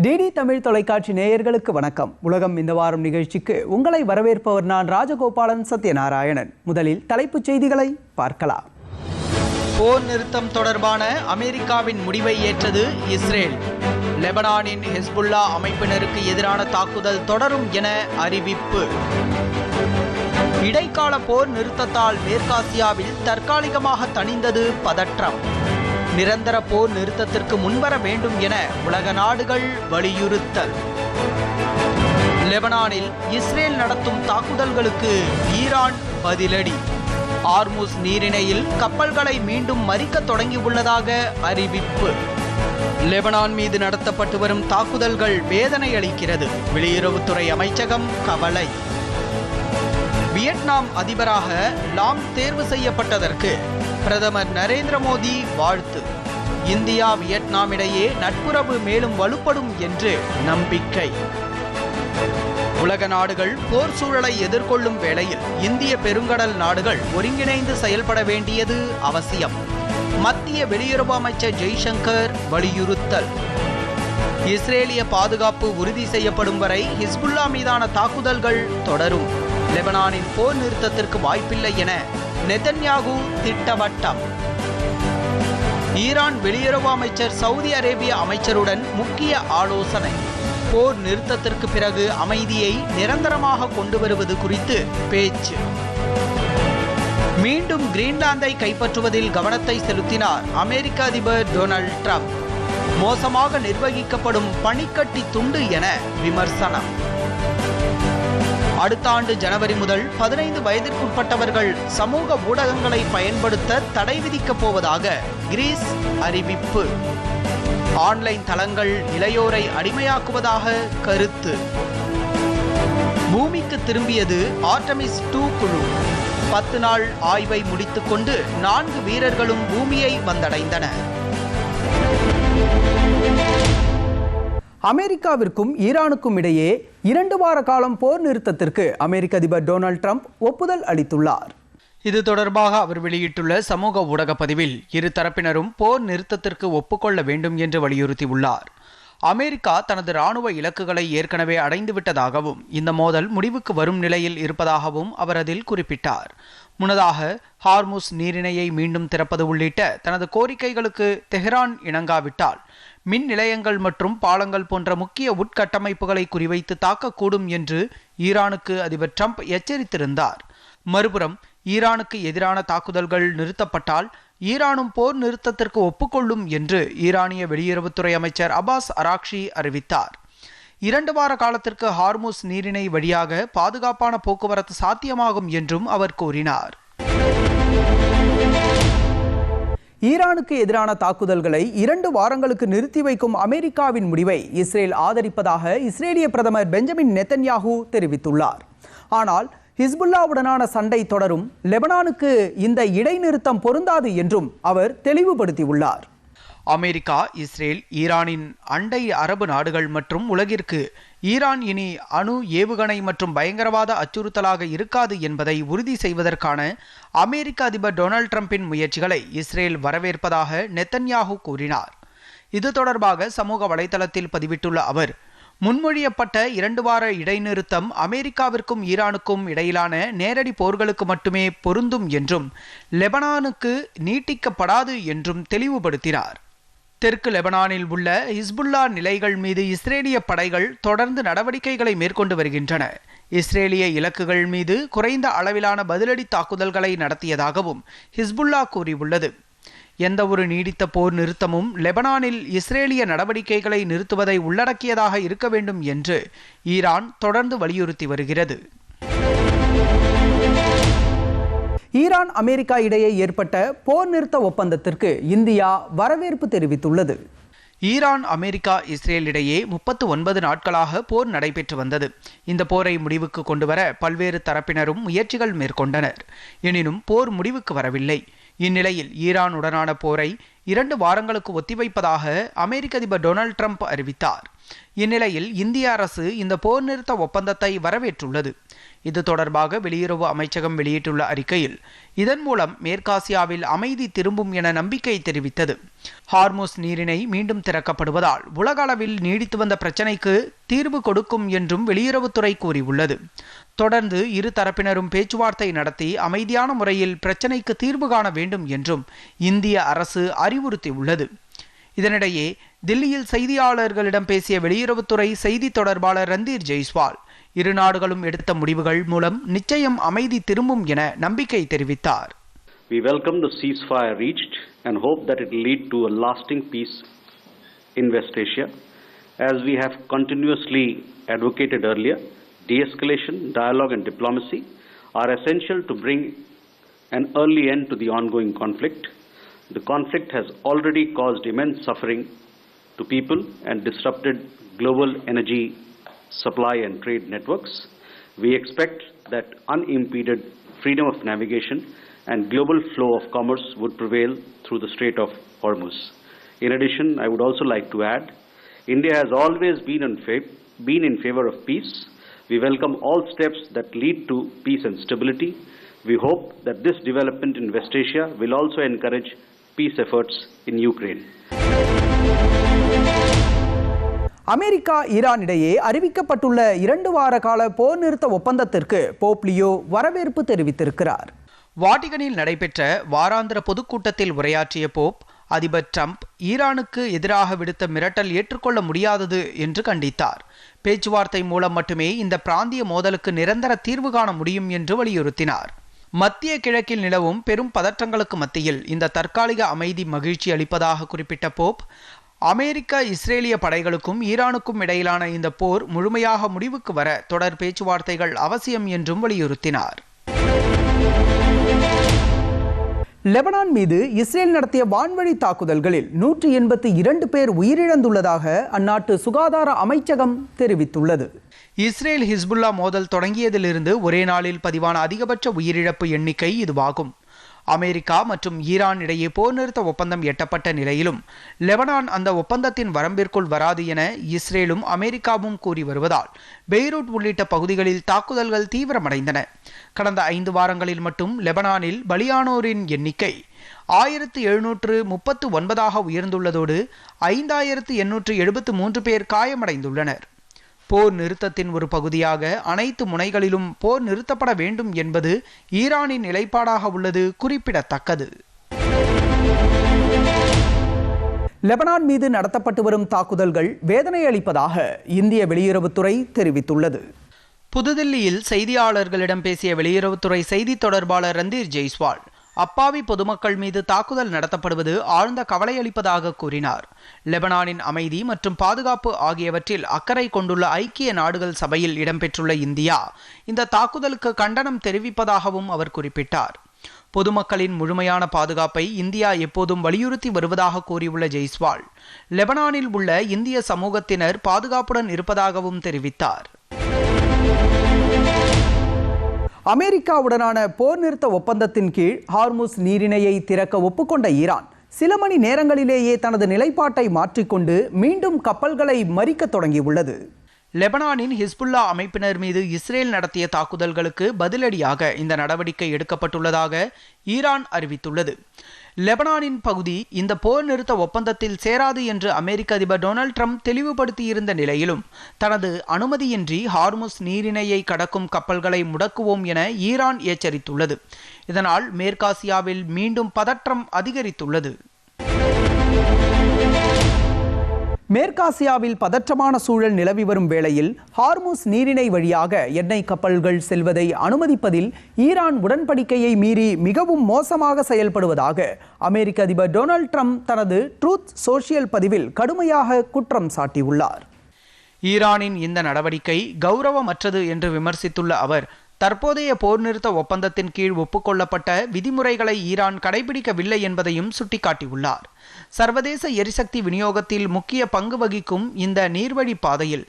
DD Tamil தொலைக்காட்சி நேயர்களுக்கு வணக்கம். உலகம் இந்த வாரம் நிகழ்ச்சிக்கு உங்களை வரவேற்பவர் நான் ராஜகோபாலன் சத்யநாராயணன். முதலில் தலைப்புச் செய்திகளை பார்க்கலாம். போர் நிறுத்தம் தொடர்பான அமெரிக்காவின் முடிவை ஏற்றது இஸ்ரேல். லெபனானின் ஹெஸ்புல்லா அமைப்பினருக்கு எதிரான தாக்குதல் தொடரும் என அறிவிப்பு. இடைக்கால போர் நிறுத்தத்தால் மேற்காசியாவில் தற்காலிகமாக தணிந்தது பதற்றம். நிரந்தர போர் நிறுத்தத்திற்கு முன்வர வேண்டும் என உலக நாடுகள் வலியுறுத்தல். லெபனானில் இஸ்ரேல் நடத்தும் தாக்குதல்களுக்கு ஈரான் பதிலடி. ஹார்முஸ் நீரிணையில் கப்பல்களை மீண்டும் மறிக்க தொடங்கியுள்ளதாக அறிவிப்பு. லெபனான் மீது நடத்தப்பட்டு வரும் தாக்குதல்கள் வேதனை அளிக்கிறது. வெளியுறவுத்துறை அமைச்சகம் கவலை. வியட்நாம் அதிபராக லாம் தேர்வு செய்யப்பட்டதற்கு பிரதமர் நரேந்திர மோடி வாழ்த்து. இந்தியா வியட்நாம் இடையே நட்புறவு மேலும் வலுப்படும் என்று நம்பிக்கை. உலக நாடுகள் போர் சூழலை எதிர்கொள்ளும் வேளையில் இந்திய பெருங்கடல் நாடுகள் ஒருங்கிணைந்து செயல்பட வேண்டியது அவசியம். மத்திய வெளியுறவு அமைச்சர் ஜெய்சங்கர் வலியுறுத்தல். இஸ்ரேலிய பாதுகாப்பு உறுதி செய்யப்படும் வரை ஹிஸ்புல்லா மீதான தாக்குதல்கள் தொடரும். லெபனானின் போர் நிறுத்தத்திற்கு வாய்ப்பில்லை என நெதன்யாகு திட்டவட்டம். ஈரான் வெளியுறவு அமைச்சர் சவுதி அரேபிய அமைச்சருடன் முக்கிய ஆலோசனை. போர் நிறுத்தத்திற்கு பிறகு அமைதியை நிரந்தரமாக கொண்டு வருவது குறித்து பேச்சு. மீண்டும் கிரீன்லாந்தை கைப்பற்றுவதில் கவனத்தை செலுத்தினார் அமெரிக்க அதிபர் டொனால்ட் ட்ரம்ப். மோசமாக நிர்வகிக்கப்படும் பனிக்கட்டி துண்டு என விமர்சனம். அடுத்த ஆண்டு ஜனவரி முதல் 15 வயதிற்குட்பட்டவர்கள் சமூக ஊடகங்களை பயன்படுத்த தடை விதிக்கப் போவதாக கிரீஸ் அறிவிப்பு. ஆன்லைன் தளங்கள் இளையோரை அடிமையாக்குவதாக கருத்து. பூமிக்கு திரும்பியது ஆர்டமிஸ் 2 குழு. 10 நாள் ஆய்வை முடித்துக்கொண்டு 4 வீரர்களும் பூமியை வந்தடைந்தனர். அமெரிக்காவிற்கும் ஈரானுக்கும் இடையே 2 வார காலம் போர் நிறுத்தத்திற்கு அமெரிக்க அதிபர் டொனால்ட் ட்ரம்ப் ஒப்புதல் அளித்துள்ளார். இது தொடர்பாக அவர் வெளியிட்டுள்ள சமூக ஊடக பதிவில் இரு தரப்பினரும் போர் நிறுத்தத்திற்கு ஒப்புக்கொள்ள வேண்டும் என்று வலியுறுத்தியுள்ளார். அமெரிக்கா தனது இராணுவ இலக்குகளை ஏற்கனவே அடைந்துவிட்டதாகவும் இந்த மோதல் முடிவுக்கு வரும் நிலையில் இருப்பதாகவும் அவர் அதில் குறிப்பிட்டார். முன்னதாக ஹார்முஸ் நீரிணையை மீண்டும் திறப்பது உள்ளிட்ட தனது கோரிக்கைகளுக்கு தெஹ்ரான் இணங்காவிட்டால் மின் நிலையங்கள் மற்றும் பாலங்கள் போன்ற முக்கிய உட்கட்டமைப்புகளை குறிவைத்து தாக்கக்கூடும் என்று ஈரானுக்கு அதிபர் ட்ரம்ப் எச்சரித்திருந்தார். மறுபுறம் ஈரானுக்கு எதிரான தாக்குதல்கள் நிறுத்தப்பட்டால் ஈரானும் போர் நிறுத்தத்திற்கு ஒப்புக்கொள்ளும் என்று ஈரானிய வெளியுறவுத்துறை அமைச்சர் அப்பாஸ் அராக்ஷி அறிவித்தார். 2 வார காலத்திற்கு ஹார்முஸ் நீரிணை வழியாக பாதுகாப்பான போக்குவரத்து சாத்தியமாகும் என்றும் அவர் கூறினார். ஈரானுக்கு எதிரான தாக்குதல்களை 2 வாரங்களுக்கு நிறுத்தி வைக்கும் அமெரிக்காவின் முடிவை இஸ்ரேல் ஆதரிப்பதாக இஸ்ரேலிய பிரதமர் பெஞ்சமின் நெதன்யாகு தெரிவித்துள்ளார். ஆனால் ஹிஸ்புல்லாவுடனான சண்டை தொடரும். லெபனானுக்கு இந்த இடைநிறுத்தம் பொருந்தாது என்றும் அவர் தெளிவுபடுத்தியுள்ளார். அமெரிக்கா, இஸ்ரேல், ஈரானின் அண்டை அரபு நாடுகள் மற்றும் உலகிற்கு ஈரான் இனி அணு ஏவுகணை மற்றும் பயங்கரவாத அச்சுறுத்தலாக இருக்காது என்பதை உறுதி செய்வதற்கான அமெரிக்க அதிபர் டொனால்ட் ட்ரம்பின் முயற்சிகளை இஸ்ரேல் வரவேற்பதாக நெதன்யாகு கூறினார். இது தொடர்பாக சமூக வலைதளத்தில் பதிவிட்டுள்ள அவர், முன்மொழியப்பட்ட 2 வார இடைநிறுத்தம் அமெரிக்காவிற்கும் ஈரானுக்கும் இடையிலான நேரடி போர்களுக்கு மட்டுமே பொருந்தும் என்றும் லெபனானுக்கு நீட்டிக்கப்படாது என்றும் தெளிவுபடுத்தினார். தெற்கு லெபனானில் உள்ள ஹிஸ்புல்லா நிலைகள் மீது இஸ்ரேலிய படைகள் தொடர்ந்து நடவடிக்கைகளை மேற்கொண்டு வருகின்றன. இஸ்ரேலிய இலக்குகள் மீது குறைந்த அளவிலான பதிலடி தாக்குதல்களை நடத்தியதாகவும் ஹிஸ்புல்லா கூறியுள்ளது. எந்த ஒரு நீடித்த போர் நிறுத்தமும் லெபனானில் இஸ்ரேலிய நடவடிக்கைகளை நிறுத்துவதை உள்ளடக்கியதாக இருக்க வேண்டும் என்று ஈரான் தொடர்ந்து வலியுறுத்தி வருகிறது. ஈரான் அமெரிக்கா இடையே ஏற்பட்ட போர் நிறுத்த ஒப்பந்தத்திற்கு இந்தியா வரவேற்பு தெரிவித்துள்ளது. ஈரான், அமெரிக்கா, இஸ்ரேல் இடையே 39 நாட்களாக போர் நடைபெற்று வந்தது. இந்த போரை முடிவுக்கு கொண்டுவர பல்வேறு தரப்பினரும் முயற்சிகள் மேற்கொண்டனர். எனினும் போர் முடிவுக்கு வரவில்லை. இந்நிலையில் ஈரானுடனான போரை 2 வாரங்களுக்கு ஒத்திவைப்பதாக அமெரிக்க அதிபர் டொனால்ட் ட்ரம்ப் அறிவித்தார். இந்நிலையில் இந்திய அரசு இந்த போர் நிறுத்த ஒப்பந்தத்தை வரவேற்றுள்ளது. இது தொடர்பாக வெளியுறவு அமைச்சகம் வெளியிட்டுள்ள அறிக்கையில் இதன் மூலம் மேற்காசியாவில் அமைதி திரும்பும் என நம்பிக்கை தெரிவித்தது. ஹார்முஸ் நீரிணை மீண்டும் திறக்கப்படுவதால் உலக அளவில் நீடித்து வந்த பிரச்சினைக்கு தீர்வு கொடுக்கும் என்றும் வெளியுறவுத்துறை கூறியுள்ளது. தொடர்ந்து இரு தரப்பினரும் பேச்சுவார்த்தை நடத்தி அமைதியான முறையில் பிரச்சினைக்கு தீர்வு காண வேண்டும் என்றும் இந்திய அரசு அறிவுறுத்தியுள்ளது. இதனிடையே தில்லியில் செய்தியாளர்களிடம் பேசிய வெளியுறவுத்துறை செய்தி தொடர்பாளர் ரந்தீர் ஜெய்ஸ்வால் இரு நாடுகளும் எடுத்த முடிவுகள் மூலம் நிச்சயம் அமைதி திரும்பும் என நம்பிக்கை தெரிவித்தார். We welcome the ceasefire reached and hope that it will lead to a lasting peace in West Asia. As we have continuously advocated earlier, de-escalation, dialogue and diplomacy are essential to bring an early end to the ongoing conflict. The conflict has already caused immense suffering to people and disrupted global energy supply and trade networks. We expect that unimpeded freedom of navigation and global flow of commerce would prevail through the Strait of Hormuz. In addition, I would also like to add, India has always been in favor of peace. We welcome all steps that lead to peace and stability. We hope that this development in West Asia will also encourage peace efforts in Ukraine. America Iran இடையே அறிவிக்கப்பட்டுள்ள 2 வார கால போர் நிறுத்த ஒப்பந்தத்திற்கு Pope Leo வரவேற்பு தெரிவித்திருக்கிறார். வாட்டிகனில் நடைபெற்ற வாராந்திர பொதுக்கூட்டத்தில் உரையாற்றிய போப் அதிபர் ட்ரம்ப் ஈரானுக்கு எதிராக விடுத்த மிரட்டல் ஏற்றுக்கொள்ள முடியாதது என்று கண்டித்தார். பேச்சுவார்த்தை மூலம் மட்டுமே இந்த பிராந்திய மோதலுக்கு நிரந்தர தீர்வு காண முடியும் என்று வலியுறுத்தினார். மத்திய கிழக்கில் நிலவும் பெரும் பதற்றங்களுக்கு மத்தியில் இந்த தற்காலிக அமைதி மகிழ்ச்சி அளிப்பதாக குறிப்பிட்ட போப் அமெரிக்க இஸ்ரேலிய படைகளுக்கும் ஈரானுக்கும் இடையிலான இந்த போர் முழுமையாக முடிவுக்கு வர தொடர் பேச்சுவார்த்தைகள் அவசியம் என்றும் வலியுறுத்தினார். லெபனான் மீது இஸ்ரேல் நடத்திய வான்வழி தாக்குதல்களில் 182 பேர் உயிரிழந்துள்ளதாக அந்நாட்டு சுகாதார அமைச்சகம் தெரிவித்துள்ளது. இஸ்ரேல் ஹிஸ்புல்லா மோதல் தொடங்கியதிலிருந்து ஒரே நாளில் பதிவான அதிகபட்ச உயிரிழப்பு எண்ணிக்கை இதுவாகும். அமெரிக்கா மற்றும் ஈரான் இடையே போர் நிறுத்த ஒப்பந்தம் எட்டப்பட்ட நிலையிலும் லெபனான் அந்த ஒப்பந்தத்தின் வரம்பிற்குள் வராது என இஸ்ரேலும் அமெரிக்காவும் கூறி வருவதால் பெய்ரூட் உள்ளிட்ட பகுதிகளில் தாக்குதல்கள் தீவிரமடைந்தன. கடந்த 5 வாரங்களில் மட்டும் லெபனானில் பலியானோரின் எண்ணிக்கை 1739 உயர்ந்துள்ளதோடு 5873 பேர் காயமடைந்துள்ளனர். போர் நிறுத்தத்தின் ஒரு பகுதியாக அனைத்து முனைகளிலும் போர் நிறுத்தப்பட வேண்டும் என்பது ஈரானின் நிலைப்பாடாக உள்ளது குறிப்பிடத்தக்கது. லெபனான் மீது நடத்தப்பட்டு வரும் தாக்குதல்கள் வேதனை அளிப்பதாக இந்திய வெளியுறவுத்துறை தெரிவித்துள்ளது. புதுதில்லியில் செய்தியாளர்களிடம் பேசிய வெளியுறவுத்துறை செய்தி தொடர்பாளர் ரந்தீர் ஜெய்ஸ்வால் அப்பாவி பொதுமக்கள் மீது தாக்குதல் நடத்தப்படுவது ஆழ்ந்த கவலை அளிப்பதாக கூறினார். லெபனானின் அமைதி மற்றும் பாதுகாப்பு ஆகியவற்றில் அக்கறை கொண்டுள்ள ஐக்கிய நாடுகள் சபையில் இடம்பெற்றுள்ள இந்தியா இந்த தாக்குதலுக்கு கண்டனம் தெரிவிப்பதாகவும் அவர் குறிப்பிட்டார். பொதுமக்களின் முழுமையான பாதுகாப்பை இந்தியா எப்போதும் வலியுறுத்தி வருவதாக கூறியுள்ள ஜெய்ஸ்வால் லெபனானில் உள்ள இந்திய சமூகத்தினர் பாதுகாப்புடன் இருப்பதாகவும் தெரிவித்தார். அமெரிக்காவுடனான போர் நிறுத்த ஒப்பந்தத்தின் கீழ் ஹார்முஸ் நீரிணையை திறக்க ஒப்புக்கொண்ட ஈரான் சில மணி நேரங்களிலேயே தனது நிலைப்பாட்டை மாற்றிக்கொண்டு மீண்டும் கப்பல்களை மறிக்க தொடங்கியுள்ளது. லெபனானின் ஹிஸ்புல்லா அமைப்பினர் மீது இஸ்ரேல் நடத்திய தாக்குதல்களுக்கு பதிலடியாக இந்த நடவடிக்கை எடுக்கப்பட்டுள்ளதாக ஈரான் அறிவித்துள்ளது. லெபனானின் பகுதி இந்த போர் நிறுத்த ஒப்பந்தத்தில் சேராது என்று அமெரிக்க அதிபர் டொனால்ட் ட்ரம்ப் தெளிவுபடுத்தியிருந்த நிலையிலும் தனது அனுமதியின்றி ஹார்முஸ் நீரிணையை கடக்கும் கப்பல்களை முடக்குவோம் என ஈரான் எச்சரித்துள்ளது. இதனால் மேற்காசியாவில் மீண்டும் பதற்றம் அதிகரித்துள்ளது. மேற்காசியாவில் பதற்றமான சூழல் நிலவி வரும் வேளையில் ஹார்முஸ் நீரிணை வழியாக எண்ணெய் கப்பல்கள் செல்வதை அனுமதிப்பதில் ஈரான் உடன்படிக்கையை மீறி மிகவும் மோசமாக செயல்படுவதாக அமெரிக்க அதிபர் டொனால்ட் ட்ரம்ப் தனது ட்ரூத் சோஷியல் பதிவில் கடுமையாக குற்றம் சாட்டியுள்ளார். ஈரானின் இந்த நடவடிக்கை கௌரவமற்றது என்று விமர்சித்துள்ள அவர் தற்போதைய போர் நிறுத்த ஒப்பந்தத்தின் கீழ் ஒப்புக்கொள்ளப்பட்ட விதிமுறைகளை ஈரான் கடைபிடிக்கவில்லை என்பதையும் சுட்டிக்காட்டியுள்ளார். சர்வதேச எரிசக்தி விநியோகத்தில் முக்கிய பங்கு வகிக்கும் இந்த நீர்வழி பாதையில்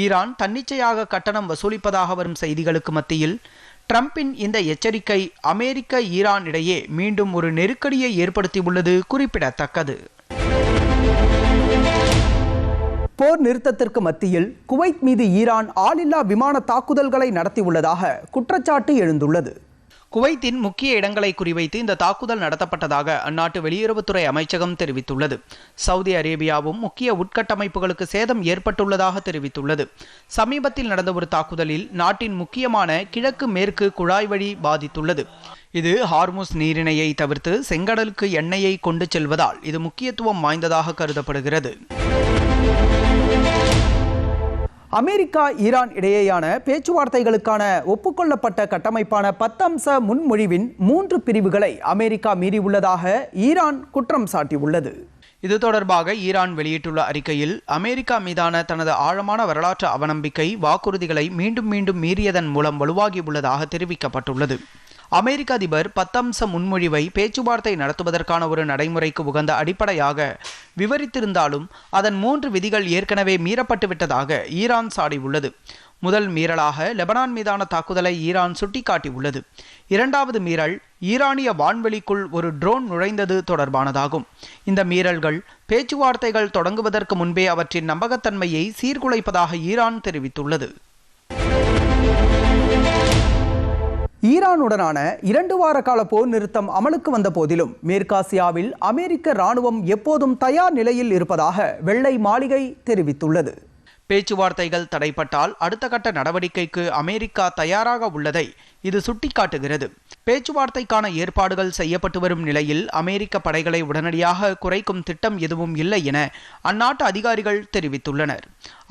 ஈரான் தன்னிச்சையாக கட்டணம் வசூலிப்பதாக வரும் செய்திகளுக்கு மத்தியில் ட்ரம்பின் இந்த எச்சரிக்கை அமெரிக்க ஈரான் இடையே மீண்டும் ஒரு நெருக்கடியை ஏற்படுத்தியுள்ளது குறிப்பிடத்தக்கது. போர் நிறுத்தத்திற்கு மத்தியில் குவைத் மீது ஈரான் ஆளில்லா விமான தாக்குதல்களை நடத்தியுள்ளதாக குற்றச்சாட்டு எழுந்துள்ளது. குவைத்தின் முக்கிய இடங்களை குறிவைத்து இந்த தாக்குதல் நடத்தப்பட்டதாக அந்நாட்டு வெளியுறவுத்துறை அமைச்சகம் தெரிவித்துள்ளது. சவுதி அரேபியாவும் முக்கிய உட்கட்டமைப்புகளுக்கு சேதம் ஏற்பட்டுள்ளதாக தெரிவித்துள்ளது. சமீபத்தில் நடந்த ஒரு தாக்குதலில் நாட்டின் முக்கியமான கிழக்கு மேற்கு குழாய் வழி பாதித்துள்ளது. இது ஹார்முஸ் நீரிணையை தவிர்த்து செங்கடலுக்கு எண்ணெயை கொண்டு செல்வதால் இது முக்கியத்துவம் வாய்ந்ததாக கருதப்படுகிறது. அமெரிக்கா ஈரான் இடையேயான பேச்சுவார்த்தைகளுக்கான ஒப்புக்கொள்ளப்பட்ட கட்டமைப்பான 10 அம்ச முன்மொழிவின் 3 பிரிவுகளை அமெரிக்கா மீறியுள்ளதாக ஈரான் குற்றம் சாட்டியுள்ளது. இது தொடர்பாக ஈரான் வெளியிட்டுள்ள அறிக்கையில் அமெரிக்கா மீதான தனது ஆழமான வரலாற்று அவநம்பிக்கை வாக்குறுதிகளை மீண்டும் மீண்டும் மீறியதன் மூலம் வலுவாகியுள்ளதாக தெரிவிக்கப்பட்டுள்ளது. அமெரிக்க அதிபர் 10 அம்ச முன்மொழிவை பேச்சுவார்த்தை நடத்துவதற்கான ஒரு நடைமுறைக்கு உகந்த அடிப்படையாக விவரித்திருந்தாலும் அதன் 3 விதிகள் ஏற்கனவே மீறப்பட்டுவிட்டதாக ஈரான் சாடியுள்ளது. முதல் மீறலாக லெபனான் மீதான தாக்குதலை ஈரான் சுட்டிக்காட்டியுள்ளது. இரண்டாவது மீறல் ஈரானிய வான்வெளிக்குள் ஒரு ட்ரோன் நுழைந்தது தொடர்பானதாகும். இந்த மீறல்கள் பேச்சுவார்த்தைகள் தொடங்குவதற்கு முன்பே அவற்றின் நம்பகத்தன்மையை சீர்குலைப்பதாக ஈரான் தெரிவித்துள்ளது. ஈரானுடனான 2 வார கால போர் நிறுத்தம் அமலுக்கு வந்த போதிலும் மேற்காசியாவில் அமெரிக்க ராணுவம் எப்போதும் தயார் நிலையில் இருப்பதாக வெள்ளை மாளிகை தெரிவித்துள்ளது. பேச்சுவார்த்தைகள் தடைப்பட்டால் அடுத்த கட்ட நடவடிக்கைக்கு அமெரிக்கா தயாராக உள்ளதை இது சுட்டிக்காட்டுகிறது. பேச்சுவார்த்தைக்கான ஏற்பாடுகள் செய்யப்பட்டு வரும் நிலையில் அமெரிக்க படைகளை உடனடியாக குறைக்கும் திட்டம் எதுவும் இல்லை என அந்நாட்டு அதிகாரிகள் தெரிவித்துள்ளனர்.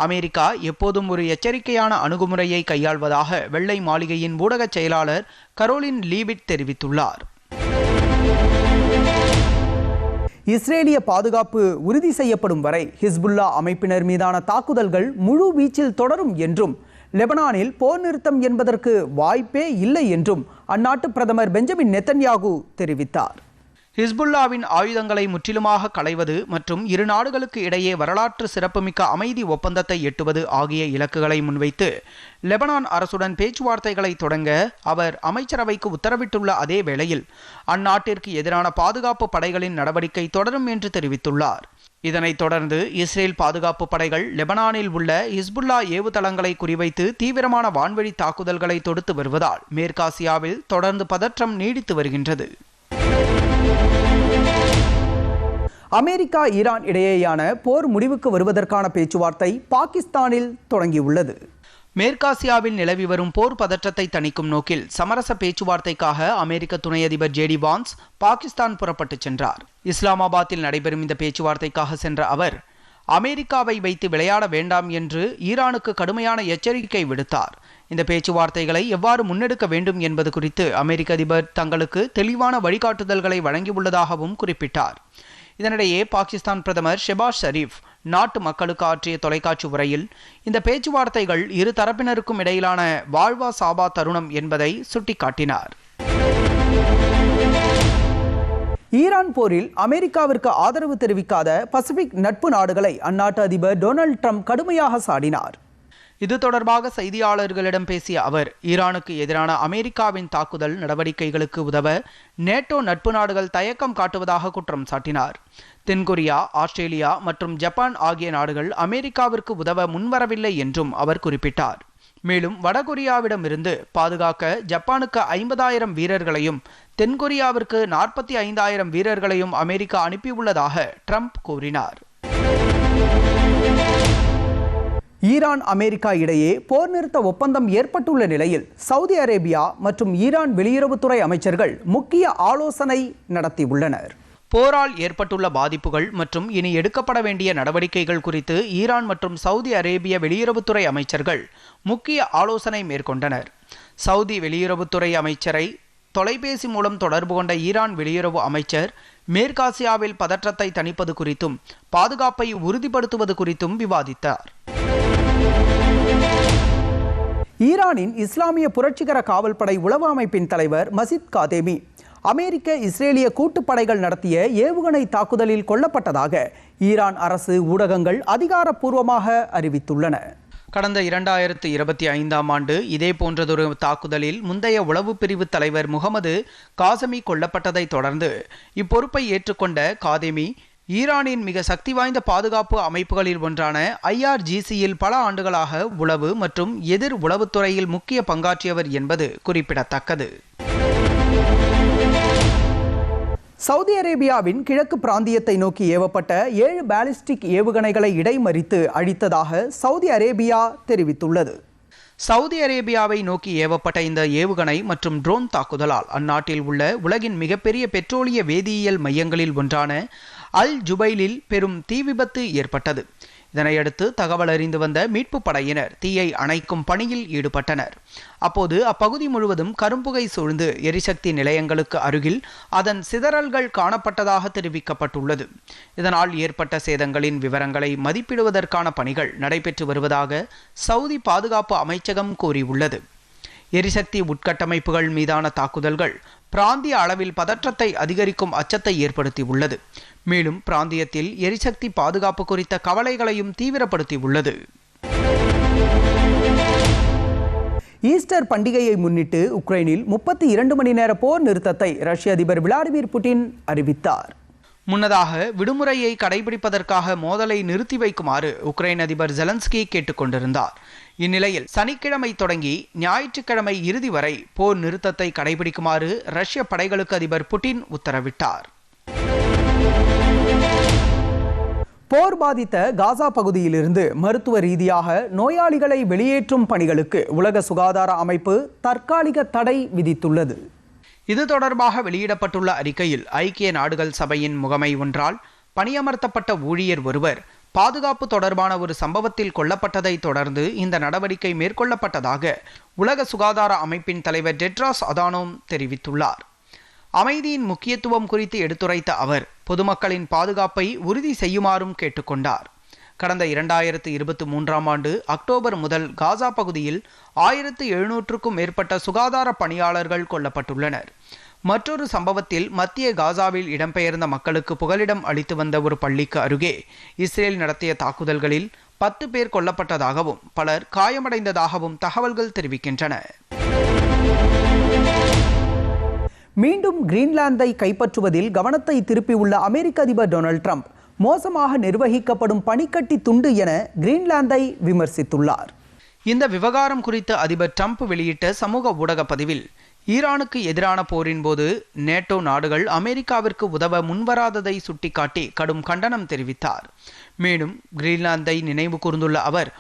அமெரிக்கா எப்போதும் ஒரு எச்சரிக்கையான அணுகுமுறையை கையாள்வதாக வெள்ளை மாளிகையின் ஊடக செயலாளர் கரோலின் லீவிட் தெரிவித்துள்ளார். இஸ்ரேலிய பாதுகாப்பு உறுதி செய்யப்படும் வரை ஹிஸ்புல்லா அமைப்பினர் மீதான தாக்குதல்கள் முழு வீச்சில் தொடரும் என்றும் லெபனானில் போர் நிறுத்தம் என்பதற்கு வாய்ப்பே இல்லை என்றும் அந்நாட்டு பிரதமர் பெஞ்சமின் நெத்தன்யாகு தெரிவித்தார். ஹிஸ்புல்லாவின் ஆயுதங்களை முற்றிலுமாக களைவது மற்றும் இரு நாடுகளுக்கு இடையே வரலாற்று சிறப்புமிக்க அமைதி ஒப்பந்தத்தை எட்டுவது ஆகிய இலக்குகளை முன்வைத்து லெபனான் அரசுடன் பேச்சுவார்த்தைகளை தொடங்க அவர் அமைச்சரவைக்கு உத்தரவிட்டுள்ள அதே வேளையில் அந்நாட்டிற்கு எதிரான பாதுகாப்பு படைகளின் நடவடிக்கை தொடரும் என்று தெரிவித்துள்ளார். இதனைத் தொடர்ந்து இஸ்ரேல் பாதுகாப்பு படைகள் லெபனானில் உள்ள ஹிஸ்புல்லா ஏவுதளங்களை குறிவைத்து தீவிரமான வான்வழி தாக்குதல்களை தொடுத்து வருவதால் மேற்காசியாவில் தொடர்ந்து பதற்றம் நீடித்து வருகின்றது. அமெரிக்கா ஈரான் இடையேயான போர் முடிவுக்கு வருவதற்கான பேச்சுவார்த்தை பாகிஸ்தானில் தொடங்கியுள்ளது. மேற்காசியாவில் நிலவி வரும் போர் பதற்றத்தை தணிக்கும் நோக்கில் சமரச பேச்சுவார்த்தைக்காக அமெரிக்க துணை அதிபர் ஜேடி வான்ஸ் பாகிஸ்தான் புறப்பட்டு சென்றார். இஸ்லாமாபாத்தில் நடைபெறும் இந்த பேச்சுவார்த்தைக்காக சென்ற அவர் அமெரிக்காவை வைத்து விளையாட வேண்டாம் என்று ஈரானுக்கு கடுமையான எச்சரிக்கை விடுத்தார். இந்த பேச்சுவார்த்தைகளை எவ்வாறு முன்னெடுக்க வேண்டும் என்பது குறித்து அமெரிக்க அதிபர் தங்களுக்கு தெளிவான வழிகாட்டுதல்களை வழங்கியுள்ளதாகவும் குறிப்பிட்டார். இதனிடையே பாகிஸ்தான் பிரதமர் ஷெபாஸ் ஷெரீப் நாட்டு மக்களுக்கு ஆற்றிய தொலைக்காட்சி உரையில் இந்த பேச்சுவார்த்தைகள் இரு தரப்பினருக்கும் இடையிலான வாழ்வா சாபா தருணம் என்பதை சுட்டிக்காட்டினார். ஈரான் போரில் அமெரிக்காவிற்கு ஆதரவு தெரிவிக்காத பசிபிக் நட்பு நாடுகளை அந்நாட்டு அதிபர் டொனால்ட் ட்ரம்ப் கடுமையாக சாடினார். இது தொடர்பாக செய்தியாளர்களிடம் பேசிய அவர் ஈரானுக்கு எதிரான அமெரிக்காவின் தாக்குதல் நடவடிக்கைகளுக்கு உதவ நேட்டோ நட்பு நாடுகள் தயக்கம் காட்டுவதாக குற்றம் சாட்டினார். தென்கொரியா, ஆஸ்திரேலியா மற்றும் ஜப்பான் ஆகிய நாடுகள் அமெரிக்காவிற்கு உதவ முன்வரவில்லை என்றும் அவர் குறிப்பிட்டார். மேலும் வடகொரியாவிடமிருந்து பாதுகாக்க ஜப்பானுக்கு 50,000 வீரர்களையும் தென்கொரியாவிற்கு 45,000 வீரர்களையும் அமெரிக்கா அனுப்பியுள்ளதாக ட்ரம்ப் கூறினார். ஈரான் அமெரிக்கா இடையே போர் நிறுத்த ஒப்பந்தம் ஏற்பட்டுள்ள நிலையில் சவுதி அரேபியா மற்றும் ஈரான் வெளியுறவுத்துறை அமைச்சர்கள் முக்கிய ஆலோசனை நடத்தியுள்ளனர். போரால் ஏற்பட்டுள்ள பாதிப்புகள் மற்றும் இனி எடுக்கப்பட வேண்டிய நடவடிக்கைகள் குறித்து ஈரான் மற்றும் சவுதி அரேபிய வெளியுறவுத்துறை அமைச்சர்கள் முக்கிய ஆலோசனை மேற்கொண்டனர். சவுதி வெளியுறவுத்துறை அமைச்சரை தொலைபேசி மூலம் தொடர்பு கொண்ட ஈரான் வெளியுறவு அமைச்சர் மேற்காசியாவில் பதற்றத்தை தணிப்பது குறித்தும் பாதுகாப்பை உறுதிப்படுத்துவது குறித்தும் விவாதித்தார். ஈரானின் இஸ்லாமிய புரட்சிகர காவல்படை உளவு அமைப்பின் தலைவர் மசித் காதேமி அமெரிக்க இஸ்ரேலிய கூட்டுப்படைகள் நடத்திய ஏவுகணை தாக்குதலில் கொல்லப்பட்டதாக ஈரான் அரசு ஊடகங்கள் அதிகாரப்பூர்வமாக அறிவித்துள்ளன. கடந்த 2025ஆம் ஆண்டு இதே போன்றதொரு தாக்குதலில் முந்தைய உளவு பிரிவு தலைவர் முகமது காசமி கொல்லப்பட்டதை தொடர்ந்து இப்பொறுப்பை ஏற்றுக்கொண்ட காதேமி ஈரானின் மிக சக்தி வாய்ந்த பாதுகாப்பு அமைப்புகளில் ஒன்றான IRGCயில் பல ஆண்டுகளாக உளவு மற்றும் எதிர் உளவுத்துறையில் முக்கிய பங்காற்றியவர் என்பது குறிப்பிடத்தக்கது. சவுதி அரேபியாவின் கிழக்கு பிராந்தியத்தை நோக்கி ஏவப்பட்ட 7 பாலிஸ்டிக் ஏவுகணைகளை இடைமறித்து அழித்ததாக சவுதி அரேபியா தெரிவித்துள்ளது. சவுதி அரேபியாவை நோக்கி ஏவப்பட்ட இந்த ஏவுகணை மற்றும் ட்ரோன் தாக்குதலால் அந்நாட்டில் உள்ள உலகின் மிகப்பெரிய பெட்ரோலிய வேதியியல் மையங்களில் ஒன்றான அல் ஜுபைலில் பெரும் தீ விபத்து ஏற்பட்டது. இதனையடுத்து தகவல் அறிந்து வந்த மீட்பு படையினர் தீயை அணைக்கும் பணியில் ஈடுபட்டனர். அப்போது அப்பகுதி முழுவதும் கரும்புகை சூழ்ந்து எரிசக்தி நிலையங்களுக்கு அருகில் அதன் சிதறல்கள் காணப்பட்டதாக தெரிவிக்கப்பட்டுள்ளது. இதனால் ஏற்பட்ட சேதங்களின் விவரங்களை மதிப்பிடுவதற்கான பணிகள் நடைபெற்று வருவதாக சவுதி பாதுகாப்பு அமைச்சகம் கூறியுள்ளது. எரிசக்தி உட்கட்டமைப்புகள் மீதான தாக்குதல்கள் பிராந்திய அளவில் பதற்றத்தை அதிகரிக்கும் அச்சத்தை ஏற்படுத்தியுள்ளது. மேலும் பிராந்தியத்தில் எரிசக்தி பாதுகாப்பு குறித்த கவலைகளையும் தீவிரப்படுத்தியுள்ளது. ஈஸ்டர் பண்டிகையை முன்னிட்டு உக்ரைனில் 32 மணி நேர போர் நிறுத்தத்தை ரஷ்ய அதிபர் விளாடிமிர் புட்டின் அறிவித்தார். முன்னதாக விடுமுறையை கடைபிடிப்பதற்காக மோதலை நிறுத்தி வைக்குமாறு உக்ரைன் அதிபர் ஜெலன்ஸ்கி கேட்டுக்கொண்டிருந்தார். இந்நிலையில் சனிக்கிழமை தொடங்கி ஞாயிற்றுக்கிழமை இறுதி வரை போர் நிறுத்தத்தை கடைபிடிக்குமாறு ரஷ்ய படைகளுக்கு அதிபர் புட்டின் உத்தரவிட்டார். போர் பாதித்த காசா பகுதியிலிருந்து மருத்துவ ரீதியாக நோயாளிகளை வெளியேற்றும் பணிகளுக்கு உலக சுகாதார அமைப்பு தற்காலிக தடை விதித்துள்ளது. இது தொடர்பாக வெளியிடப்பட்டுள்ள அறிக்கையில் ஐக்கிய நாடுகள் சபையின் முகமை ஒன்றால் பணியமர்த்தப்பட்ட ஊழியர் ஒருவர் பாதுகாப்பு தொடர்பான ஒரு சம்பவத்தில் கொல்லப்பட்டதை தொடர்ந்து இந்த நடவடிக்கை மேற்கொள்ளப்பட்டதாக உலக சுகாதார அமைப்பின் தலைவர் டெட்ராஸ் அதானோம் தெரிவித்துள்ளார். அமைதியின் முக்கியத்துவம் குறித்து எடுத்துரைத்த அவர் பொதுமக்களின் பாதுகாப்பை உறுதி செய்யுமாறும் கேட்டுக்கொண்டார். கடந்த 2023ஆம் ஆண்டு அக்டோபர் முதல் காசா பகுதியில் 1700க்கும் மேற்பட்ட சுகாதார பணியாளர்கள் கொல்லப்பட்டுள்ளனர். மற்றொரு சம்பவத்தில் மத்திய காசாவில் இடம்பெயர்ந்த மக்களுக்கு புகலிடம் அளித்து வந்த ஒரு பள்ளிக்கு அருகே இஸ்ரேல் நடத்திய தாக்குதல்களில் 10 பேர் கொல்லப்பட்டதாகவும் பலர் காயமடைந்ததாகவும் தகவல்கள் தெரிவிக்கின்றன. மீண்டும் கிரீன்லாந்தை கைப்பற்றுவதில் கவனத்தை திருப்பியுள்ள அமெரிக்க அதிபர் டொனால்ட் ட்ரம்ப் மோசமாக நிர்வகிக்கப்படும் பனிக்கட்டி துண்டு என கிரீன்லாந்தை விமர்சித்துள்ளார். இந்த விவகாரம் குறித்து அதிபர் ட்ரம்ப் வெளியிட்ட சமூக ஊடக பதிவில் ஈரானுக்கு எதிரான போரின் போது நேட்டோ நாடுகள் அமெரிக்காவிற்கு உதவ முன்வராததை சுட்டிக்காட்டி கடும் கண்டனம் தெரிவித்தார். மேலும் கிரீன்லாந்தை நினைவு கூர்ந்துள்ள அவர்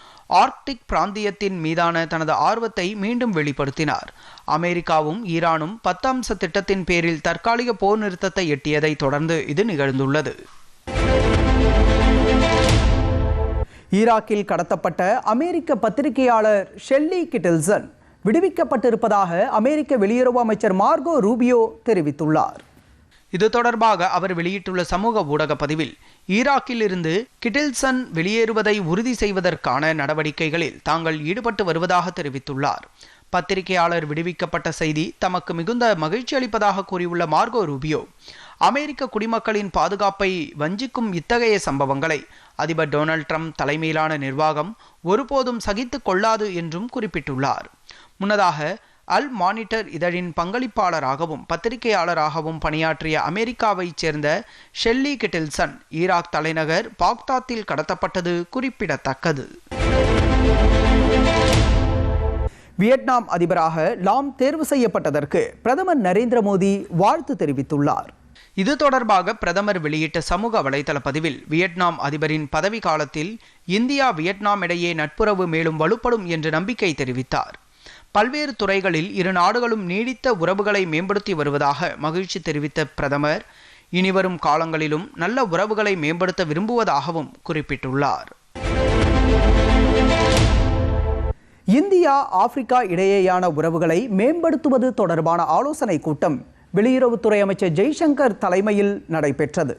ஆர்க்டிக் பிராந்தியத்தின் மீதான தனது ஆர்வத்தை மீண்டும் வெளிப்படுத்தினார். அமெரிக்காவும் ஈரானும் 10 அம்ச திட்டத்தின் பேரில் தற்காலிக போர் நிறுத்தத்தை எட்டியதை தொடர்ந்து இது நிகழ்ந்துள்ளது. ஈராக்கில் கடத்தப்பட்ட அமெரிக்க பத்திரிகையாளர் ஷெல்லி கிட்டில்சன் விடுவிக்கப்பட்டிருப்பதாக அமெரிக்க வெளியுறவு அமைச்சர் மார்கோ ரூபியோ தெரிவித்துள்ளார். இது தொடர்பாக அவர் வெளியிட்டுள்ள சமூக ஊடக பதிவில் ஈராக்கில் இருந்து கிட்டில்சன் வெளியேறுவதை உறுதி செய்வதற்கான நடவடிக்கைகளில் தாங்கள் ஈடுபட்டு வருவதாக தெரிவித்துள்ளார். பத்திரிகையாளர் விடுவிக்கப்பட்ட செய்தி தமக்கு மிகுந்த மகிழ்ச்சி அளிப்பதாக கூறியுள்ள மார்கோ ரூபியோ அமெரிக்க குடிமக்களின் பாதுகாப்பை வஞ்சிக்கும் இத்தகைய சம்பவங்களை அதிபர் டொனால்ட் ட்ரம்ப் தலைமையிலான நிர்வாகம் ஒருபோதும் சகித்துக் கொள்ளாது என்றும் குறிப்பிட்டுள்ளார். முன்னதாக அல் மானிட்டர் இதழின் பங்களிப்பாளராகவும் பத்திரிகையாளராகவும் பணியாற்றிய அமெரிக்காவைச் சேர்ந்த ஷெல்லி கிட்டில்சன் ஈராக் தலைநகர் பாக்தாத்தில் கடத்தப்பட்டது குறிப்பிடத்தக்கது. வியட்நாம் அதிபராக லாம் தேர்வு செய்யப்பட்டதற்கு பிரதமர் நரேந்திர மோடி வாழ்த்து தெரிவித்துள்ளார். இது தொடர்பாக பிரதமர் வெளியிட்ட சமூக வலைதள பதிவில் வியட்நாம் அதிபரின் பதவி காலத்தில் இந்தியா வியட்நாம் இடையே நட்புறவு மேலும் வலுப்படும் என்று நம்பிக்கை தெரிவித்தார். பல்வேறு துறைகளில் இரு நாடுகளும் நீடித்த உறவுகளை மேம்படுத்தி வருவதாக மகிழ்ச்சி தெரிவித்த பிரதமர் இனிவரும் காலங்களிலும் நல்ல உறவுகளை மேம்படுத்த விரும்புவதாகவும் குறிப்பிட்டுள்ளார். இந்தியா ஆப்பிரிக்கா இடையேயான உறவுகளை மேம்படுத்துவது தொடர்பான ஆலோசனை கூட்டம் வெளியுறவுத்துறை அமைச்சர் ஜெய்சங்கர் தலைமையில் நடைபெற்றது.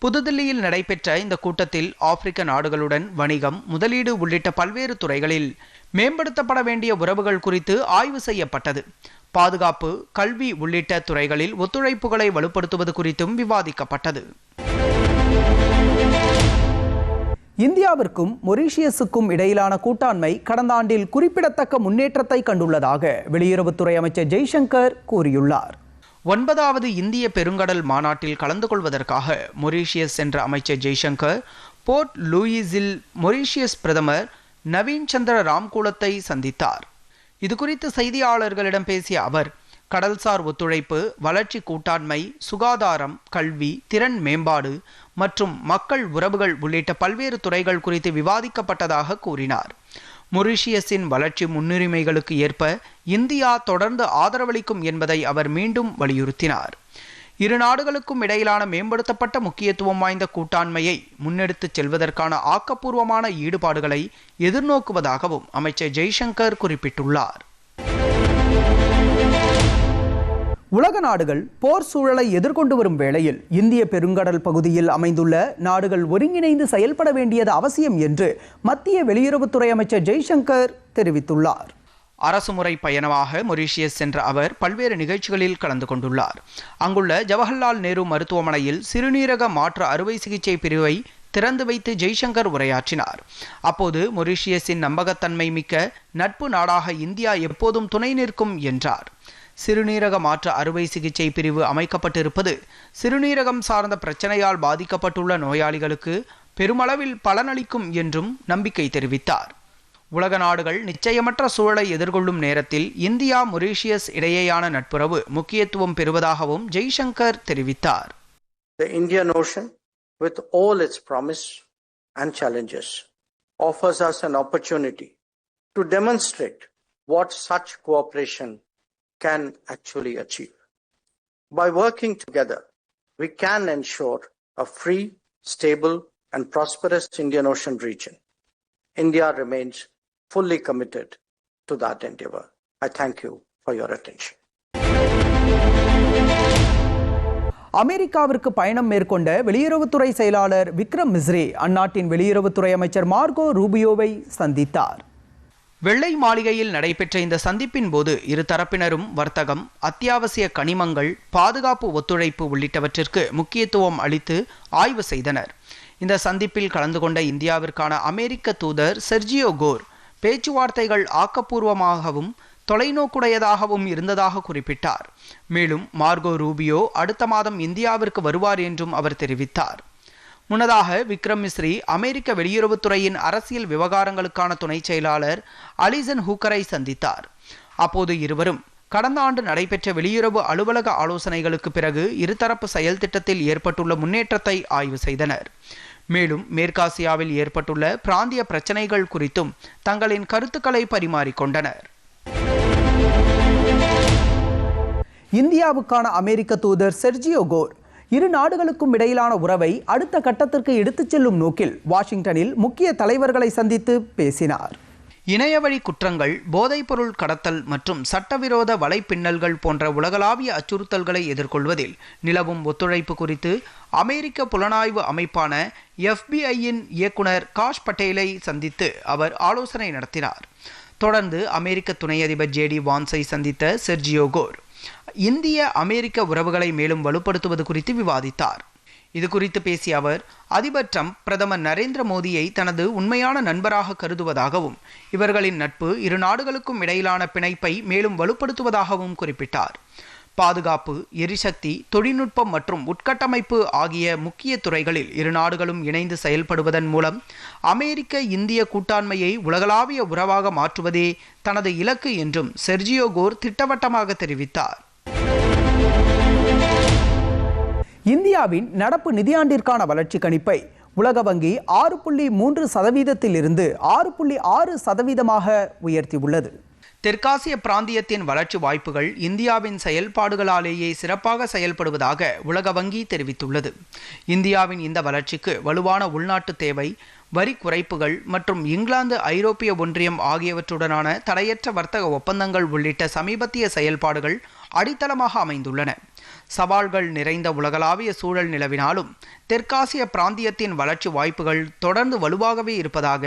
புதுதில்லியில் நடைபெற்ற இந்த கூட்டத்தில் ஆப்பிரிக்க நாடுகளுடன் வணிகம், முதலீடு உள்ளிட்ட பல்வேறு துறைகளில் மேம்படுத்தப்பட வேண்டிய உறவுகள் குறித்து ஆய்வு செய்யப்பட்டது. பாதுகாப்பு, கல்வி உள்ளிட்ட துறைகளில் ஒத்துழைப்புகளை வலுப்படுத்துவது குறித்தும் விவாதிக்கப்பட்டது. இந்தியாவிற்கும் மொரீஷியஸுக்கும் இடையிலான கூட்டாண்மை கடந்த ஆண்டில் குறிப்பிடத்தக்க முன்னேற்றத்தை கண்டுள்ளதாக வெளியுறவுத்துறை அமைச்சர் ஜெய்சங்கர் கூறியுள்ளார். 9வது இந்திய பெருங்கடல் மாநாட்டில் கலந்து கொள்வதற்காக மொரீஷியஸ் சென்ற அமைச்சர் ஜெய்சங்கர் போர்ட் லூயிஸில் மொரீஷியஸ் பிரதமர் நவீன் சந்திர ராம்கூலத்தை சந்தித்தார். இதுகுறித்து செய்தியாளர்களிடம் பேசிய அவர், கடல்சார் ஒத்துழைப்பு, வளர்ச்சி கூட்டாண்மை, சுகாதாரம், கல்வி, திறன் மேம்பாடு மற்றும் மக்கள் உறவுகள் உள்ளிட்ட பல்வேறு துறைகள் குறித்து விவாதிக்கப்பட்டதாக கூறினார். மொரீஷியஸின் வளர்ச்சி முன்னுரிமைகளுக்கு ஏற்ப இந்தியா தொடர்ந்து ஆதரவளிக்கும் என்பதை அவர் மீண்டும் வலியுறுத்தினார். இரு நாடுகளுக்கும் இடையிலான மேம்படுத்தப்பட்ட முக்கியத்துவம் வாய்ந்த கூட்டாண்மையை முன்னெடுத்துச் செல்வதற்கான ஆக்கப்பூர்வமான ஈடுபாடுகளை எதிர்நோக்குவதாகவும் அமைச்சர் ஜெய்சங்கர் குறிப்பிட்டுள்ளார். உலக நாடுகள் போர் சூழலை எதிர்கொண்டு வரும் வேளையில் இந்திய பெருங்கடல் பகுதியில் அமைந்துள்ள நாடுகள் ஒருங்கிணைந்து செயல்பட வேண்டியது அவசியம் என்று மத்திய வெளியுறவுத்துறை அமைச்சர் ஜெய்சங்கர் தெரிவித்துள்ளார். அரசுமுறை பயணமாக மொரீஷியஸ் சென்ற அவர் பல்வேறு நிகழ்ச்சிகளில் கலந்து கொண்டுள்ளார். அங்குள்ள ஜவஹர்லால் நேரு மருத்துவமனையில் சிறுநீரக மாற்று அறுவை சிகிச்சை பிரிவை திறந்து வைத்து ஜெய்சங்கர் உரையாற்றினார். அப்போது மொரீஷியஸின் நம்பகத்தன்மை மிக்க நட்பு நாடாக இந்தியா எப்போதும் துணை நிற்கும் என்றார். சிறுநீரக மாற்று அறுவை சிகிச்சை பிரிவு அமைக்கப்பட்டிருப்பது சிறுநீரகம் சார்ந்த பிரச்சனையால் பாதிக்கப்பட்டுள்ள நோயாளிகளுக்கு பெருமளவில் பலனளிக்கும் என்றும் நம்பிக்கை தெரிவித்தார். உலக நாடுகள் நிச்சயமற்ற சூழலை எதிர்கொள்ளும் நேரத்தில் இந்தியா மொரீஷியஸ் இடையேயான நட்புறவு முக்கியத்துவம் பெறுவதாகவும் ஜெய்சங்கர் தெரிவித்தார். The Indian Ocean, with all its promise and challenges, offers us an opportunity to demonstrate what such cooperation can actually achieve. By working together, we can ensure a free, stable, and prosperous Indian Ocean region. India remains fully committed to that endeavor. I thank you for your attention. அமெரிக்காவிற்கு பயணம் மேற்கொண்ட வெளியுறவுத்துறை செயலாளர் விக்ரம் மிஸ்ரி அந்நாட்டின் வெளியுறவுத்துறை அமைச்சர் Marco ரூபியோவை சந்தித்தார். வெள்ளை மாளிகையில் நடைபெற்ற இந்த சந்திப்பின் போது இரு தரப்பினரும் வர்த்தகம், அத்தியாவசிய கனிமங்கள், பாதுகாப்பு ஒத்துழைப்பு உள்ளிட்டவற்றிற்கு முக்கியத்துவம் அளித்து ஆய்வு செய்தனர். இந்த சந்திப்பில் கலந்து கொண்ட இந்தியாவிற்கான அமெரிக்க தூதர் செர்ஜியோ கோர் பேச்சுவார்த்தைகள் ஆக்கப்பூர்வமாகவும் தொலைநோக்குடையதாகவும் இருந்ததாக குறிப்பிட்டார். மேலும் மார்கோ ரூபியோ அடுத்த மாதம் இந்தியாவிற்கு வருவார் என்றும் அவர் தெரிவித்தார். முன்னதாக விக்ரம் மிஸ்ரி அமெரிக்க வெளியுறவுத்துறையின் அரசியல் விவகாரங்களுக்கான துணை செயலாளர் அலிசன் ஹூக்கரை சந்தித்தார். அப்போது இருவரும் கடந்த ஆண்டு நடைபெற்ற வெளியுறவு அலுவலக ஆலோசனைகளுக்கு பிறகு இருதரப்பு செயல் திட்டத்தில் ஏற்பட்டுள்ள முன்னேற்றத்தை ஆய்வு செய்தனர். மேலும் மேற்காசியாவில் ஏற்பட்டுள்ள பிராந்திய பிரச்சனைகள் குறித்தும் தங்களின் கருத்துக்களை பரிமாறிக்கொண்டனர். இந்தியாவுக்கான அமெரிக்க தூதர் செர்ஜியோ கோர் இரு நாடுகளுக்கும் இடையிலான உறவை அடுத்த கட்டத்திற்கு எடுத்துச் செல்லும் நோக்கில் வாஷிங்டனில் முக்கிய தலைவர்களை சந்தித்து பேசினார். இணையவழி குற்றங்கள், போதைப்பொருள் கடத்தல் மற்றும் சட்டவிரோத வலைப்பின்னல்கள் போன்ற உலகளாவிய அச்சுறுத்தல்களை எதிர்கொள்வதில் நிலவும் ஒத்துழைப்பு குறித்து அமெரிக்க புலனாய்வு அமைப்பான FBI-யின் இயக்குனர் காஷ் பட்டேலை சந்தித்து அவர் ஆலோசனை நடத்தினார். தொடர்ந்து அமெரிக்க துணை அதிபர் JD வான்ஸை சந்தித்த செர்ஜியோ கோர் இந்திய அமெரிக்க உறவுகளை மேலும் வலுப்படுத்துவது குறித்து விவாதித்தார். இது குறித்து பேசிய அவர், அதிபர் ட்ரம்ப் பிரதமர் நரேந்திர மோடியை தனது உண்மையான நண்பராக கருதுவதாகவும் இவர்களின் நட்பு இரு நாடுகளுக்கும் இடையிலான பிணைப்பை மேலும் வலுப்படுத்துவதாகவும் குறிப்பிட்டார். பாதுகாப்பு, எரிசக்தி, தொழில்நுட்பம் மற்றும் உட்கட்டமைப்பு ஆகிய முக்கிய துறைகளில் இரு நாடுகளும் இணைந்து செயல்படுவதன் மூலம் அமெரிக்க இந்திய கூட்டாண்மையை உலகளாவிய உறவாக மாற்றுவதே தனது இலக்கு என்றும் செர்ஜியோ கோர் திட்டவட்டமாக தெரிவித்தார். இந்தியாவின் நடப்பு நிதியாண்டிற்கான வளர்ச்சி கணிப்பை உலக வங்கி 6.3% 6.6% உயர்த்தியுள்ளது. தெற்காசிய பிராந்தியத்தின் வளர்ச்சி வாய்ப்புகள் இந்தியாவின் செயல்பாடுகளாலேயே சிறப்பாக செயல்படுவதாக உலக வங்கி தெரிவித்துள்ளது. இந்தியாவின் இந்த வளர்ச்சிக்கு வலுவான உள்நாட்டு தேவை, வரி குறைப்புகள் மற்றும் இங்கிலாந்து, ஐரோப்பிய ஒன்றியம் ஆகியவற்றுடனான தடையற்ற வர்த்தக ஒப்பந்தங்கள் உள்ளிட்ட சமீபத்திய செயல்பாடுகள் அடித்தளமாக அமைந்துள்ளன. சவால்கள் நிறைந்த உலகளாவிய சூழல் நிலவினாலும் தெற்காசிய பிராந்தியத்தின் வளர்ச்சி வாய்ப்புகள் தொடர்ந்து வலுவாகவே இருப்பதாக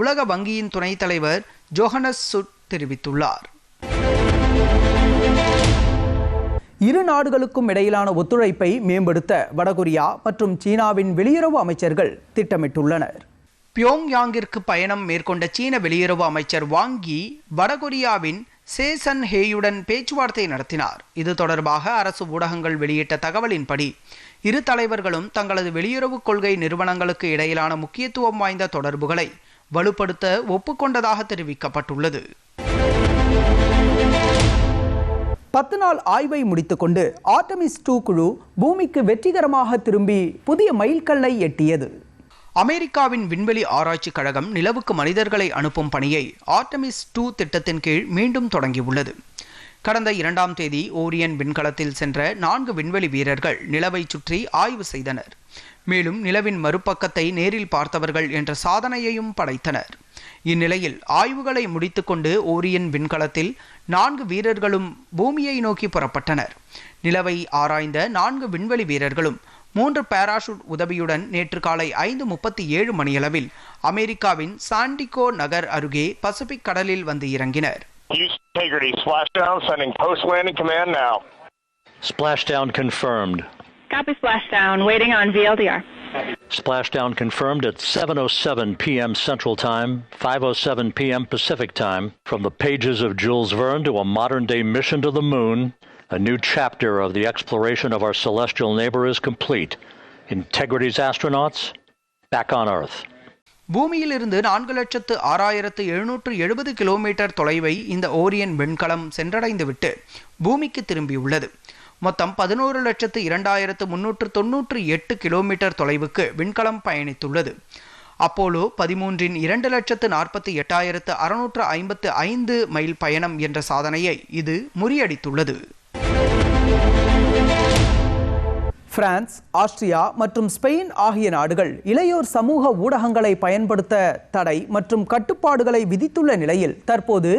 உலக வங்கியின் துணைத் தலைவர் ஜோஹனஸ் சுட் தெரிவித்துள்ளார். இரு நாடுகளுக்கும் இடையிலான ஒத்துழைப்பை மேம்படுத்த வடகொரியா மற்றும் சீனாவின் வெளியுறவு அமைச்சர்கள் திட்டமிட்டுள்ளனர். பியோங்யாங்கிற்கு பயணம் மேற்கொண்ட சீன வெளியுறவு அமைச்சர் வாங் யி வடகொரியாவின் சேசன் ஹேயுடன் பேச்சுவார்த்தை நடத்தினார். இது தொடர்பாக அரசு ஊடகங்கள் வெளியிட்ட தகவலின்படி இரு தலைவர்களும் தங்களது வெளியுறவுக் கொள்கை நிறுவனங்களுக்கு இடையிலான முக்கியத்துவம் வாய்ந்த தொடர்புகளை வலுப்படுத்த ஒப்புக்கொண்டதாக தெரிவிக்கப்பட்டுள்ளது. 10 நாள் ஆய்வை முடித்துக்கொண்டு ஆர்டமிஸ் 2 குழு பூமிக்கு வெற்றிகரமாக திரும்பி புதிய மைல்கல்லை எட்டியது. அமெரிக்காவின் விண்வெளி ஆராய்ச்சி கழகம் நிலவுக்கு மனிதர்களை அனுப்பும் பணியை ஆர்டமிஸ் 2 திட்டத்தின் கீழ் மீண்டும் தொடங்கியுள்ளது. கடந்த 2ஆம் தேதி ஓரியன் விண்கலத்தில் சென்ற 4 விண்வெளி வீரர்கள் நிலவை சுற்றி ஆய்வு செய்தனர். மேலும் நிலவின் மறுபக்கத்தை நேரில் பார்த்தவர்கள் என்ற சாதனையையும் படைத்தனர். இந்நிலையில் ஆய்வுகளை முடித்துக்கொண்டு ஓரியன் விண்கலத்தில் 4 வீரர்களும் பூமியை நோக்கி புறப்பட்டனர். நிலவை ஆராய்ந்த 4 விண்வெளி வீரர்களும் 3 பாராசூட் உதவியுடன் நேற்று காலை 5:37 மணியளவில் அமெரிக்காவின் சாண்டிகோ நகர் அருகே பசிபிக் கடலில் வந்து இறங்கினர். Integrity splashdown, sending post-landing command now. Splashdown confirmed. Copy splashdown, waiting on VLDR. Splashdown confirmed at 7:07 p.m. Central Time, 5:07 p.m. Pacific Time. From the pages of Jules Verne to a modern-day mission to the moon, a new chapter of the exploration of our celestial neighbor is complete. Integrity's astronauts back on Earth. பூமியிலிருந்து 4,06,770 kilometre தொலைவை இந்த ஓரியன் விண்கலம் சென்றடைந்துவிட்டு பூமிக்கு திரும்பியுள்ளது. மொத்தம் 11,02,398 kilometre தொலைவுக்கு விண்கலம் பயணித்துள்ளது. Apollo 13இன் 2,48,655 mile பயணம் என்ற சாதனையை இது முறியடித்துள்ளது. பிரான்ஸ், ஆஸ்திரியா மற்றும் ஸ்பெயின் ஆகிய நாடுகள் இளையோர் சமூக ஊடகங்களை பயன்படுத்த தடை மற்றும் கட்டுப்பாடுகளை விதித்துள்ள நிலையில் தற்போது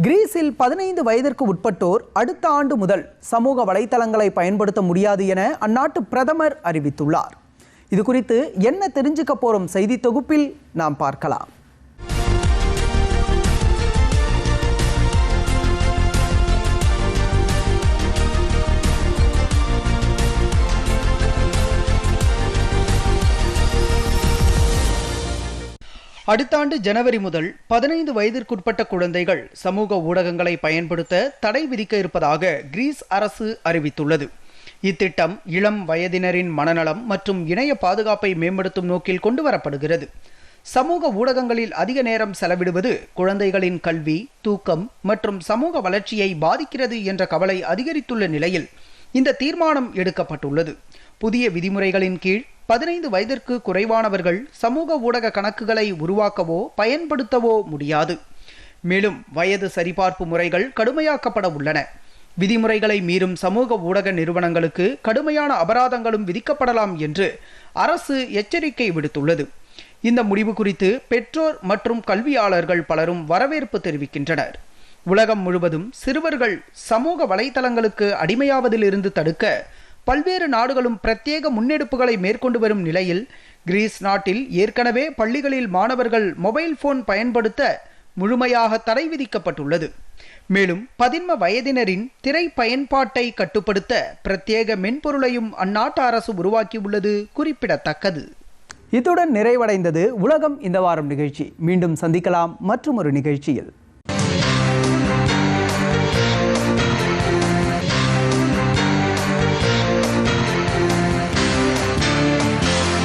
கிரீஸில் 15 வயதிற்கு உட்பட்டோர் அடுத்த ஆண்டு முதல் சமூக வலைத்தளங்களை பயன்படுத்த முடியாது என அந்நாட்டு பிரதமர் அறிவித்துள்ளார். இது குறித்து என்ன தெரிஞ்சுக்க போறோம் செய்தி தொகுப்பில் நாம் பார்க்கலாம். அடுத்த ஆண்டு ஜனவரி முதல் 15 வயதிற்குட்பட்ட குழந்தைகள் சமூக ஊடகங்களை பயன்படுத்த தடை விதிக்க இருப்பதாக கிரீஸ் அரசு அறிவித்துள்ளது. இத்திட்டம் இளம் வயதினரின் மனநலம் மற்றும் இணைய பாதுகாப்பை மேம்படுத்தும் நோக்கில் கொண்டுவரப்படுகிறது. சமூக ஊடகங்களில் அதிக நேரம் செலவிடுவது குழந்தைகளின் கல்வி, தூக்கம் மற்றும் சமூக வளர்ச்சியை பாதிக்கிறது என்ற கவலை அதிகரித்துள்ள நிலையில் இந்த தீர்மானம் எடுக்கப்பட்டுள்ளது. புதிய விதிமுறைகளின் கீழ் 15 வயதிற்கு குறைவானவர்கள் சமூக ஊடக கணக்குகளை உருவாக்கவோ பயன்படுத்தவோ முடியாது. மேலும் வயது சரிபார்ப்பு முறைகள் கடுமையாக்கப்பட உள்ளன. விதிமுறைகளை மீறும் சமூக ஊடக நிறுவனங்களுக்கு கடுமையான அபராதங்களும் விதிக்கப்படலாம் என்று அரசு எச்சரிக்கை விடுத்துள்ளது. இந்த முடிவு குறித்து பெற்றோர் மற்றும் கல்வியாளர்கள் பலரும் வரவேற்பு தெரிவிக்கின்றனர். உலகம் முழுவதும் சிறுவர்கள் சமூக வலைத்தளங்களுக்கு அடிமையாவதிலிருந்து தடுக்க பல்வேறு நாடுகளும் பிரத்யேக முன்னெடுப்புகளை மேற்கொண்டு வரும் நிலையில் கிரீஸ் நாட்டில் ஏற்கனவே பள்ளிகளில் மாணவர்கள் மொபைல் போன் பயன்படுத்த முழுமையாக தடை விதிக்கப்பட்டுள்ளது. மேலும் 15 வயதினரின் திரை பயன்பாட்டை கட்டுப்படுத்த பிரத்யேக மென்பொருளையும் அந்நாட்டு அரசு உருவாக்கியுள்ளது குறிப்பிடத்தக்கது. இத்துடன் நிறைவடைந்தது உலகம் இந்த வாரம் நிகழ்ச்சி. மீண்டும் சந்திக்கலாம் மற்றும் ஒரு நிகழ்ச்சியில்.